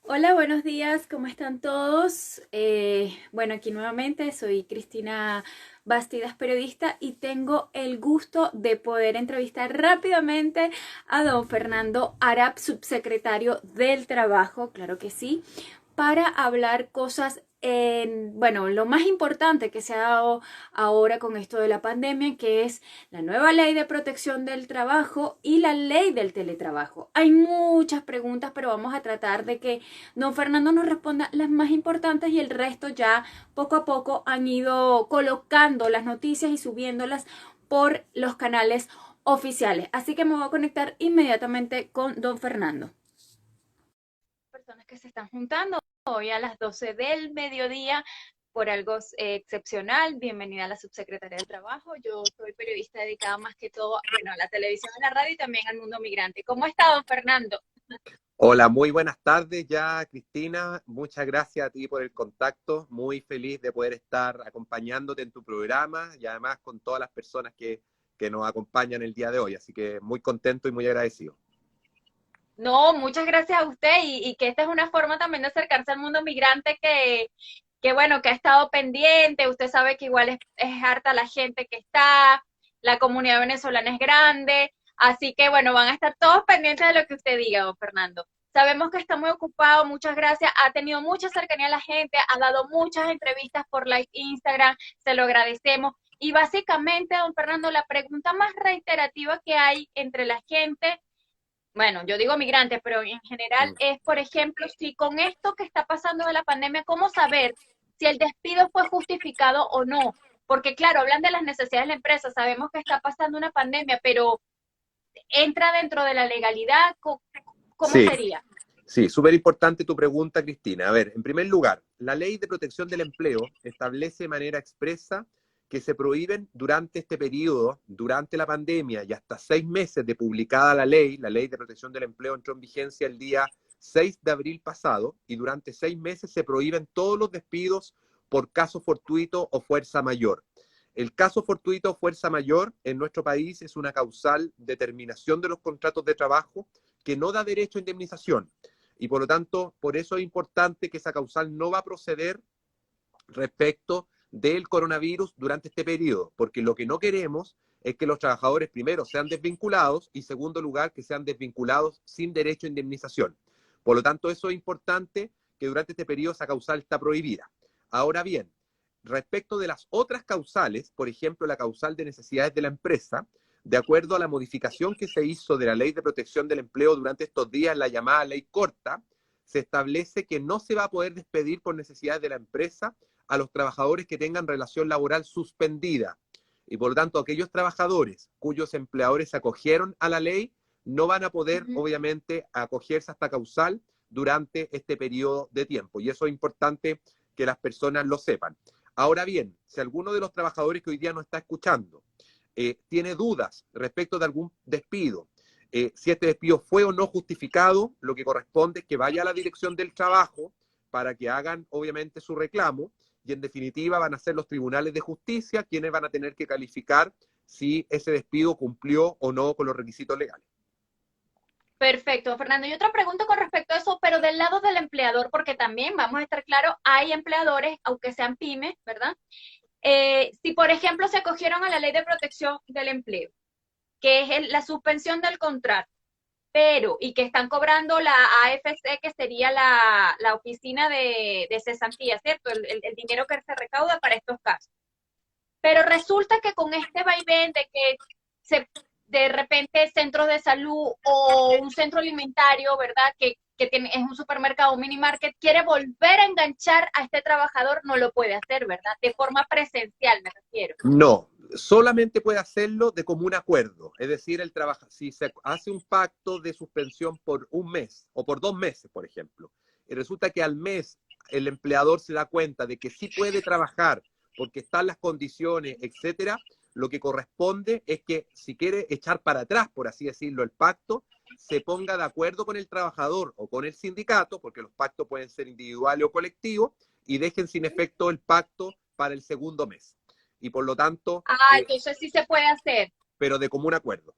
Hola, buenos días, ¿cómo están todos? Bueno, aquí nuevamente soy Cristina Bastidas, periodista, y tengo el gusto de poder entrevistar rápidamente a don Fernando Arap, subsecretario del Trabajo, claro que sí, para hablar cosas bueno, lo más importante que se ha dado ahora con esto de la pandemia, que es la nueva ley de protección del trabajo y la ley del teletrabajo. Hay muchas preguntas, pero vamos a tratar de que don Fernando nos responda las más importantes y el resto ya poco a poco han ido colocando las noticias y subiéndolas por los canales oficiales. Así que me voy a conectar inmediatamente con don Fernando. Personas que se están juntando hoy a las 12 del mediodía por algo excepcional. Bienvenida a la subsecretaria del Trabajo. Yo soy periodista dedicada más que todo, bueno, a la televisión, a la radio y también al mundo migrante. ¿Cómo está, don Fernando? Hola, muy buenas tardes ya, Cristina. Muchas gracias a ti por el contacto. Muy feliz de poder estar acompañándote en tu programa y además con todas las personas que nos acompañan el día de hoy. Así que muy contento y muy agradecido. No, muchas gracias a usted y que esta es una forma también de acercarse al mundo migrante que bueno, que ha estado pendiente. Usted sabe que igual es harta la gente que está, la comunidad venezolana es grande, así que bueno, van a estar todos pendientes de lo que usted diga, don Fernando. Sabemos que está muy ocupado, muchas gracias, ha tenido mucha cercanía a la gente, ha dado muchas entrevistas por live Instagram, se lo agradecemos. Y básicamente, don Fernando, la pregunta más reiterativa que hay entre la gente, bueno, yo digo migrantes, pero en general Mm. es, por ejemplo, si con esto que está pasando de la pandemia, ¿cómo saber si el despido fue justificado o no? Porque claro, hablan de las necesidades de la empresa, sabemos que está pasando una pandemia, pero entra dentro de la legalidad, ¿cómo Sí, sería? sí, súper importante tu pregunta, Cristina. A ver, en primer lugar, la Ley de Protección del Empleo establece de manera expresa que se prohíben durante este periodo, durante la pandemia y hasta 6 meses de publicada la Ley de Protección del Empleo entró en vigencia el día 6 de abril pasado y durante 6 meses se prohíben todos los despidos por caso fortuito o fuerza mayor. El caso fortuito o fuerza mayor en nuestro país es una causal de terminación de los contratos de trabajo que no da derecho a indemnización y por lo tanto, por eso es importante que esa causal no va a proceder respecto del coronavirus durante este periodo, porque lo que no queremos es que los trabajadores primero sean desvinculados y segundo lugar que sean desvinculados sin derecho a indemnización. Por lo tanto, eso es importante que durante este periodo esa causal está prohibida. Ahora bien, respecto de las otras causales, por ejemplo, la causal de necesidades de la empresa, de acuerdo a la modificación que se hizo de la Ley de Protección del Empleo durante estos días, la llamada ley corta, se establece que no se va a poder despedir por necesidades de la empresa a los trabajadores que tengan relación laboral suspendida. Y por lo tanto, aquellos trabajadores cuyos empleadores se acogieron a la ley no van a poder, Ujú. obviamente, acogerse a esta causal durante este periodo de tiempo. Y eso es importante que las personas lo sepan. Ahora bien, si alguno de los trabajadores que hoy día nos está escuchando tiene dudas respecto de algún despido, si este despido fue o no justificado, lo que corresponde es que vaya a la dirección del trabajo para que hagan, obviamente, su reclamo y en definitiva van a ser los tribunales de justicia quienes van a tener que calificar si ese despido cumplió o no con los requisitos legales. Perfecto, Fernando. Y otra pregunta con respecto a eso, pero del lado del empleador, porque también vamos a estar claros, hay empleadores, aunque sean pymes, ¿verdad? Si, por ejemplo, se acogieron a la ley de protección del empleo, que es la suspensión del contrato, pero, y que están cobrando la AFC, que sería la oficina de cesantía, ¿cierto? El dinero que se recauda para estos casos. Pero resulta que con este vaivén de que se, de repente centros de salud o un centro alimentario, ¿verdad? Que tiene, es un supermercado, un mini market, quiere volver a enganchar a este trabajador, no lo puede hacer, ¿verdad? De forma presencial, me refiero. No, solamente puede hacerlo de común acuerdo. Es decir, el trabajo, si se hace un pacto de suspensión por un mes o por 2 meses, por ejemplo, y resulta que al mes el empleador se da cuenta de que sí puede trabajar porque están las condiciones, etcétera, lo que corresponde es que si quiere echar para atrás, por así decirlo, el pacto, se ponga de acuerdo con el trabajador o con el sindicato, porque los pactos pueden ser individuales o colectivos, y dejen sin efecto el pacto para el segundo mes y por lo tanto, Ah, entonces sí se puede hacer. pero de común acuerdo.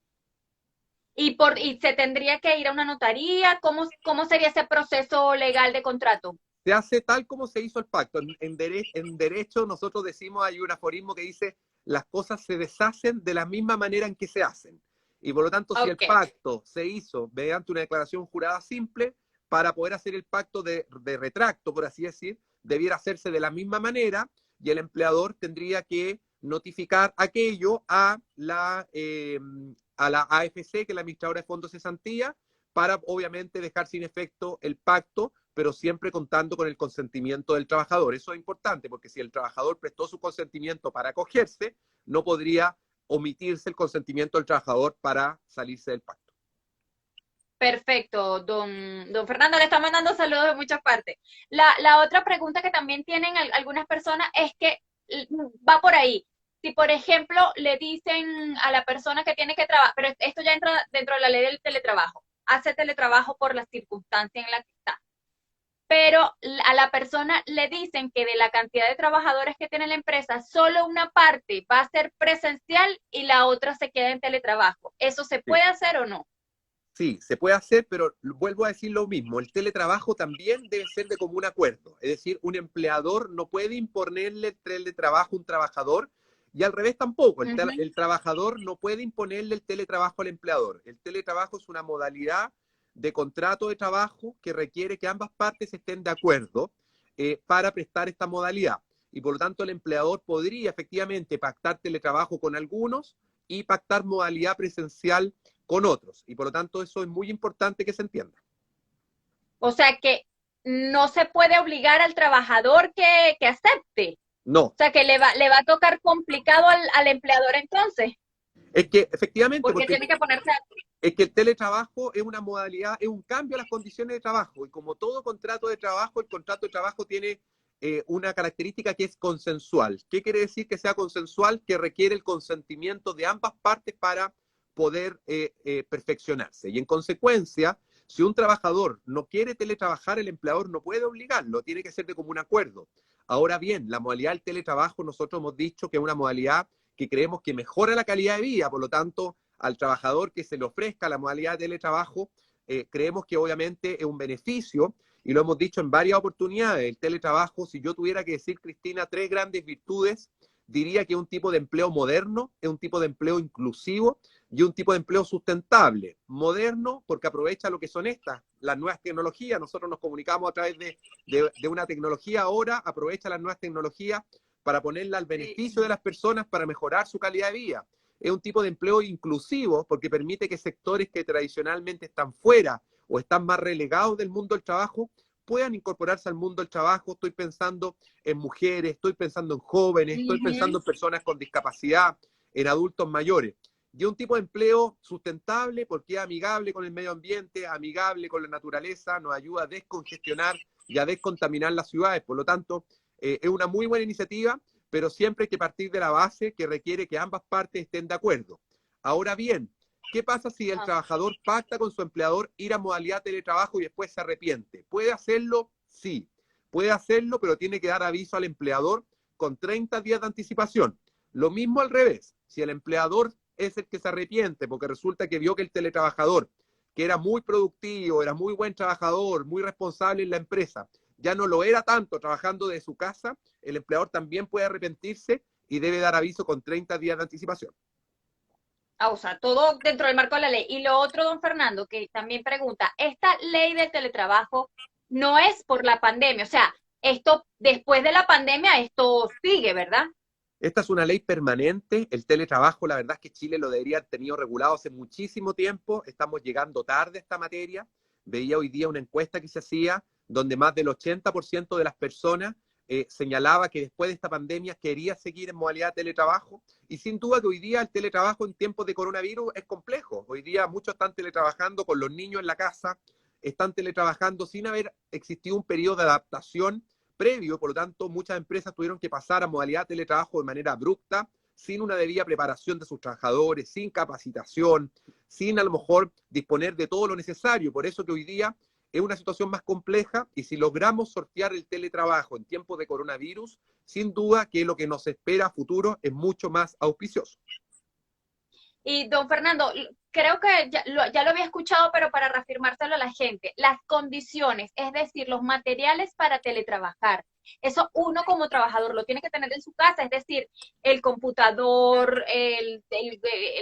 y se tendría que ir a una notaría. ¿Cómo sería ese proceso legal de contrato? Se hace tal como se hizo el pacto. En derecho nosotros decimos, hay un aforismo que dice, las cosas se deshacen de la misma manera en que se hacen. Y por lo tanto, si el Ok, pacto se hizo mediante una declaración jurada simple, para poder hacer el pacto de retracto, por así decir, debiera hacerse de la misma manera y el empleador tendría que notificar aquello a la AFC, que es la administradora de fondos de cesantía, para obviamente dejar sin efecto el pacto, pero siempre contando con el consentimiento del trabajador. Eso es importante, porque si el trabajador prestó su consentimiento para acogerse, no podría omitirse el consentimiento del trabajador para salirse del pacto. perfecto. Don Fernando le está mandando saludos de muchas partes. La otra pregunta que también tienen algunas personas es que va por ahí. Si, por ejemplo, le dicen a la persona que tiene que trabajar, pero esto ya entra dentro de la ley del teletrabajo, hace teletrabajo por la circunstancia en la que está, pero a la persona le dicen que de la cantidad de trabajadores que tiene la empresa, solo una parte va a ser presencial y la otra se queda en teletrabajo. ¿Eso se Sí. puede hacer o no? Sí, se puede hacer, pero vuelvo a decir lo mismo, el teletrabajo también debe ser de común acuerdo, es decir, un empleador no puede imponerle el teletrabajo a un trabajador y al revés tampoco, Uh -huh. el trabajador no puede imponerle el teletrabajo al empleador. El teletrabajo es una modalidad de contrato de trabajo que requiere que ambas partes estén de acuerdo para prestar esta modalidad y por lo tanto el empleador podría efectivamente pactar teletrabajo con algunos y pactar modalidad presencial con otros. Y por lo tanto eso es muy importante que se entienda. O sea que no se puede obligar al trabajador que acepte. No, O sea que le va a tocar complicado al empleador entonces, es que efectivamente, porque porque tiene que ponerse. es que el teletrabajo es una modalidad, es un cambio a las condiciones de trabajo. Y como todo contrato de trabajo, el contrato de trabajo tiene una característica que es consensual. ¿Qué quiere decir que sea consensual? Que requiere el consentimiento de ambas partes para poder perfeccionarse. Y en consecuencia, si un trabajador no quiere teletrabajar, el empleador no puede obligarlo, tiene que ser de común acuerdo. Ahora bien, la modalidad del teletrabajo, nosotros hemos dicho que es una modalidad que creemos que mejora la calidad de vida, por lo tanto, al trabajador que se le ofrezca la modalidad de teletrabajo, creemos que obviamente es un beneficio y lo hemos dicho en varias oportunidades. El teletrabajo, si yo tuviera que decir, Cristina, tres grandes virtudes, diría que es un tipo de empleo moderno, es un tipo de empleo inclusivo y un tipo de empleo sustentable. Moderno porque aprovecha lo que son las nuevas tecnologías. Nosotros nos comunicamos a través de una tecnología ahora, aprovecha las nuevas tecnologías para ponerla al beneficio de las personas para mejorar su calidad de vida. Es un tipo de empleo inclusivo porque permite que sectores que tradicionalmente están fuera o están más relegados del mundo del trabajo puedan incorporarse al mundo del trabajo. Estoy pensando en mujeres, estoy pensando en jóvenes, estoy pensando en personas con discapacidad, en adultos mayores. Y es un tipo de empleo sustentable porque es amigable con el medio ambiente, amigable con la naturaleza, nos ayuda a descongestionar y a descontaminar las ciudades. Por lo tanto, es una muy buena iniciativa, pero siempre hay que partir de la base que requiere que ambas partes estén de acuerdo. Ahora bien, ¿qué pasa si el trabajador pacta con su empleador ir a modalidad teletrabajo y después se arrepiente? ¿Puede hacerlo? Sí. Puede hacerlo, pero tiene que dar aviso al empleador con 30 días de anticipación. Lo mismo al revés. Si el empleador es el que se arrepiente porque resulta que vio que el teletrabajador, que era muy productivo, era muy buen trabajador, muy responsable en la empresa, ya no lo era tanto trabajando de su casa, el empleador también puede arrepentirse y debe dar aviso con 30 días de anticipación. O sea, todo dentro del marco de la ley. Y lo otro, don Fernando, que también pregunta, esta ley del teletrabajo no es por la pandemia, o sea, esto después de la pandemia, esto sigue, ¿verdad? Esta es una ley permanente. El teletrabajo, la verdad es que Chile lo debería haber tenido regulado hace muchísimo tiempo. Estamos llegando tarde a esta materia. Veía hoy día una encuesta que se hacía donde más del 80% de las personas señalaba que después de esta pandemia quería seguir en modalidad de teletrabajo. Y sin duda que hoy día el teletrabajo en tiempos de coronavirus es complejo. Hoy día muchos están teletrabajando con los niños en la casa, están teletrabajando sin haber existido un periodo de adaptación previo, por lo tanto, muchas empresas tuvieron que pasar a modalidad de teletrabajo de manera abrupta, sin una debida preparación de sus trabajadores, sin capacitación, sin a lo mejor disponer de todo lo necesario. Por eso que hoy día es una situación más compleja y si logramos sortear el teletrabajo en tiempos de coronavirus, sin duda que lo que nos espera a futuro es mucho más auspicioso. Y don Fernando, creo que ya lo había escuchado, pero para reafirmárselo a la gente, las condiciones, es decir, los materiales para teletrabajar. Eso uno como trabajador lo tiene que tener en su casa, es decir, el computador, el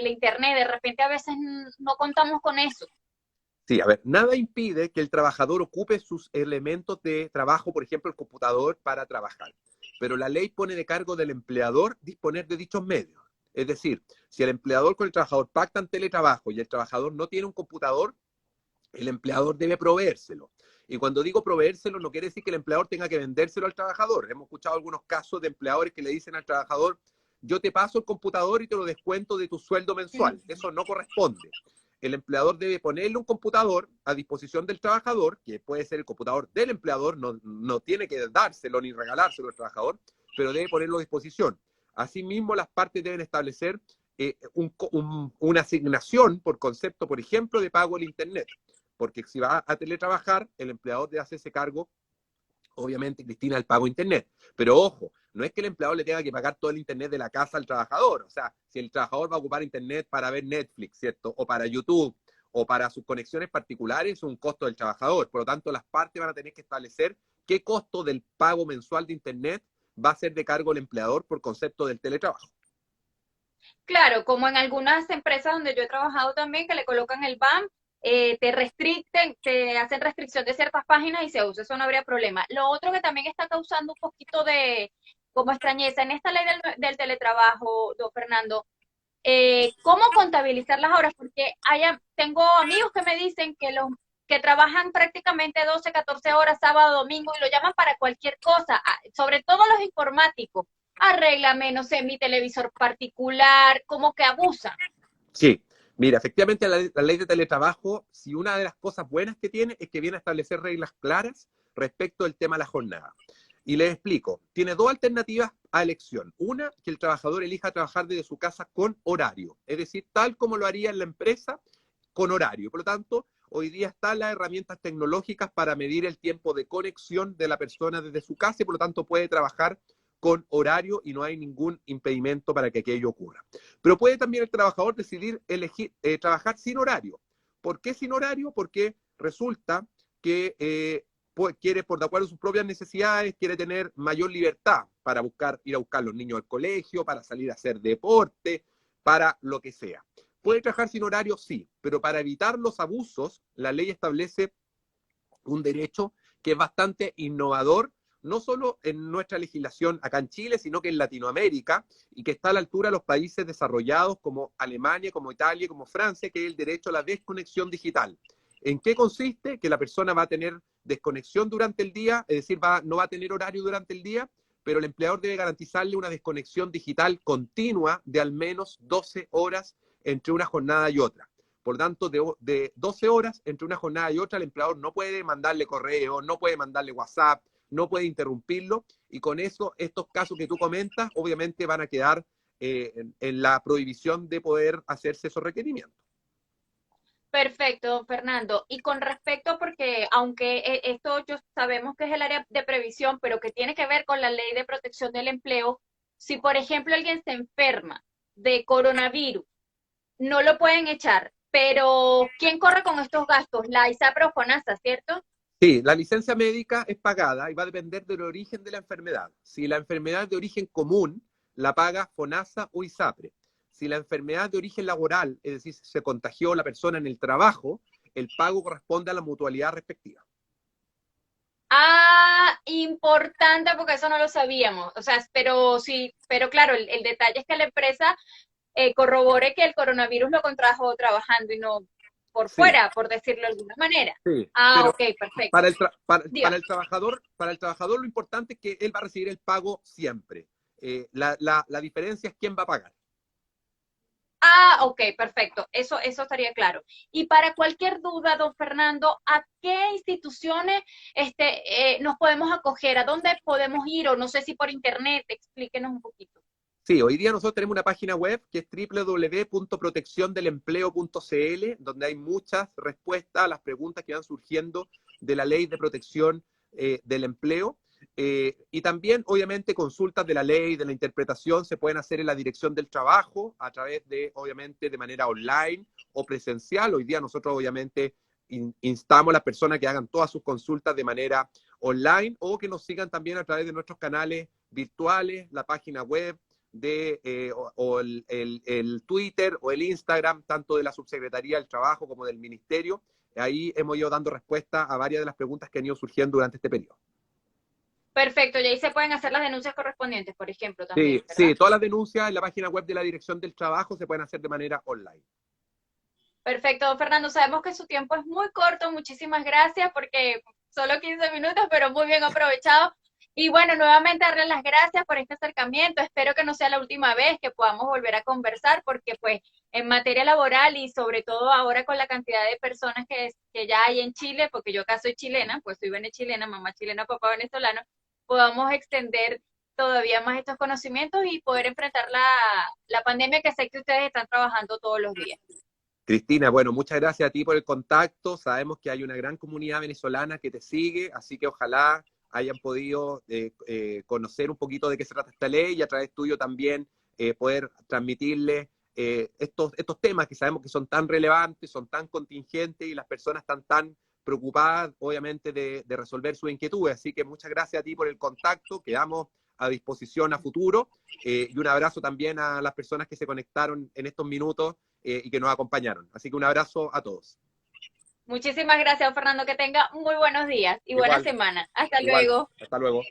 internet, de repente a veces no contamos con eso. Sí, a ver, nada impide que el trabajador ocupe sus elementos de trabajo, por ejemplo, el computador para trabajar. Pero la ley pone de cargo del empleador disponer de dichos medios. Es decir, si el empleador con el trabajador pactan teletrabajo y el trabajador no tiene un computador, el empleador debe proveérselo. Y cuando digo proveérselo, no quiere decir que el empleador tenga que vendérselo al trabajador. Hemos escuchado algunos casos de empleadores que le dicen al trabajador, yo te paso el computador y te lo descuento de tu sueldo mensual. Eso no corresponde. El empleador debe ponerle un computador a disposición del trabajador, que puede ser el computador del empleador, no tiene que dárselo ni regalárselo al trabajador, pero debe ponerlo a disposición. Asimismo, las partes deben establecer una asignación por concepto, por ejemplo, de pago al Internet. Porque si va a teletrabajar, el empleador debe hacerse cargo, obviamente, Cristina, del pago Internet. Pero ojo, no es que el empleador le tenga que pagar todo el Internet de la casa al trabajador. O sea, si el trabajador va a ocupar Internet para ver Netflix, ¿cierto? O para YouTube, o para sus conexiones particulares, es un costo del trabajador. Por lo tanto, las partes van a tener que establecer qué costo del pago mensual de Internet va a ser de cargo el empleador por concepto del teletrabajo. Claro, como en algunas empresas donde yo he trabajado también, que le colocan el BAM, te restringen, te hacen restricción de ciertas páginas y se usa, eso no habría problema. Lo otro que también está causando un poquito de como extrañeza en esta ley del teletrabajo, don Fernando, ¿cómo contabilizar las horas? Porque tengo amigos que me dicen que los que trabajan prácticamente 12, 14 horas sábado, domingo y lo llaman para cualquier cosa, sobre todo los informáticos. Arréglame, no sé, mi televisor particular, como que abusan. Sí, mira, efectivamente la ley de teletrabajo, si una de las cosas buenas que tiene es que viene a establecer reglas claras respecto del tema de la jornada. Y les explico, tiene dos alternativas a elección. Una, que el trabajador elija trabajar desde su casa con horario, es decir, tal como lo haría en la empresa, con horario. Por lo tanto, hoy día están las herramientas tecnológicas para medir el tiempo de conexión de la persona desde su casa y por lo tanto puede trabajar con horario y no hay ningún impedimento para que aquello ocurra. Pero puede también el trabajador decidir elegir, trabajar sin horario. ¿Por qué sin horario? Porque resulta que quiere, por de acuerdo a sus propias necesidades, quiere tener mayor libertad para ir a buscar a los niños al colegio, para salir a hacer deporte, para lo que sea. ¿Puede trabajar sin horario? Sí, pero para evitar los abusos, la ley establece un derecho que es bastante innovador, no solo en nuestra legislación acá en Chile, sino que en Latinoamérica, y que está a la altura de los países desarrollados como Alemania, como Italia, como Francia, que es el derecho a la desconexión digital. ¿En qué consiste? Que la persona va a tener desconexión durante el día, es decir, no va a tener horario durante el día, pero el empleador debe garantizarle una desconexión digital continua de al menos 12 horas entre una jornada y otra. Por lo tanto, de 12 horas entre una jornada y otra, el empleador no puede mandarle correo, no puede mandarle WhatsApp, no puede interrumpirlo, y con eso estos casos que tú comentas obviamente van a quedar en la prohibición de poder hacerse esos requerimientos. Perfecto, don Fernando. Y con respecto, porque aunque esto yo sabemos que es el área de previsión, pero que tiene que ver con la ley de protección del empleo, si por ejemplo alguien se enferma de coronavirus, no lo pueden echar, pero ¿quién corre con estos gastos? La ISAPRE o FONASA, ¿cierto? Sí, la licencia médica es pagada y va a depender del origen de la enfermedad. Si la enfermedad es de origen común, la paga FONASA o ISAPRE. Si la enfermedad es de origen laboral, es decir, se contagió la persona en el trabajo, el pago corresponde a la mutualidad respectiva. Ah, importante porque eso no lo sabíamos. O sea, pero sí, pero claro, el detalle es que la empresa corrobore que el coronavirus lo contrajo trabajando y no por Sí, fuera, por decirlo de alguna manera. sí, Ah, pero ok, perfecto. para el trabajador lo importante es que él va a recibir el pago siempre. La diferencia es quién va a pagar. Ah, ok, perfecto. Eso estaría claro. Y para cualquier duda, don Fernando, ¿a qué instituciones nos podemos acoger? ¿A dónde podemos ir? O no sé si por internet, explíquenos un poquito. Sí, hoy día nosotros tenemos una página web que es www.protecciondelempleo.cl, donde hay muchas respuestas a las preguntas que van surgiendo de la ley de protección del empleo. Y también, obviamente, consultas de la ley, de la interpretación, se pueden hacer en la Dirección del Trabajo, a través de, obviamente, de manera online o presencial. Hoy día nosotros, obviamente, instamos a las personas que hagan todas sus consultas de manera online o que nos sigan también a través de nuestros canales virtuales, la página web, o el Twitter o el Instagram, tanto de la Subsecretaría del Trabajo como del Ministerio. Ahí hemos ido dando respuesta a varias de las preguntas que han ido surgiendo durante este periodo. Perfecto, y ahí se pueden hacer las denuncias correspondientes, por ejemplo, también, Sí, ¿verdad? sí, todas las denuncias en la página web de la Dirección del Trabajo se pueden hacer de manera online. Perfecto, don Fernando, sabemos que su tiempo es muy corto, muchísimas gracias porque solo 15 minutos, pero muy bien aprovechado. Y bueno, nuevamente darle las gracias por este acercamiento. Espero que no sea la última vez que podamos volver a conversar porque pues en materia laboral y sobre todo ahora con la cantidad de personas que ya hay en Chile, porque yo acá soy chilena, pues soy venezolana, mamá chilena, papá venezolano, podamos extender todavía más estos conocimientos y poder enfrentar la pandemia que sé que ustedes están trabajando todos los días. Cristina, bueno, muchas gracias a ti por el contacto. Sabemos que hay una gran comunidad venezolana que te sigue, así que ojalá hayan podido conocer un poquito de qué se trata esta ley y a través tuyo también poder transmitirles estos temas que sabemos que son tan relevantes, son tan contingentes y las personas están tan preocupadas, obviamente, de resolver sus inquietudes. Así que muchas gracias a ti por el contacto, quedamos a disposición a futuro y un abrazo también a las personas que se conectaron en estos minutos y que nos acompañaron. Así que un abrazo a todos. Muchísimas gracias, Fernando. Que tenga muy buenos días y buena Igual, semana. Hasta igual. luego. Hasta luego.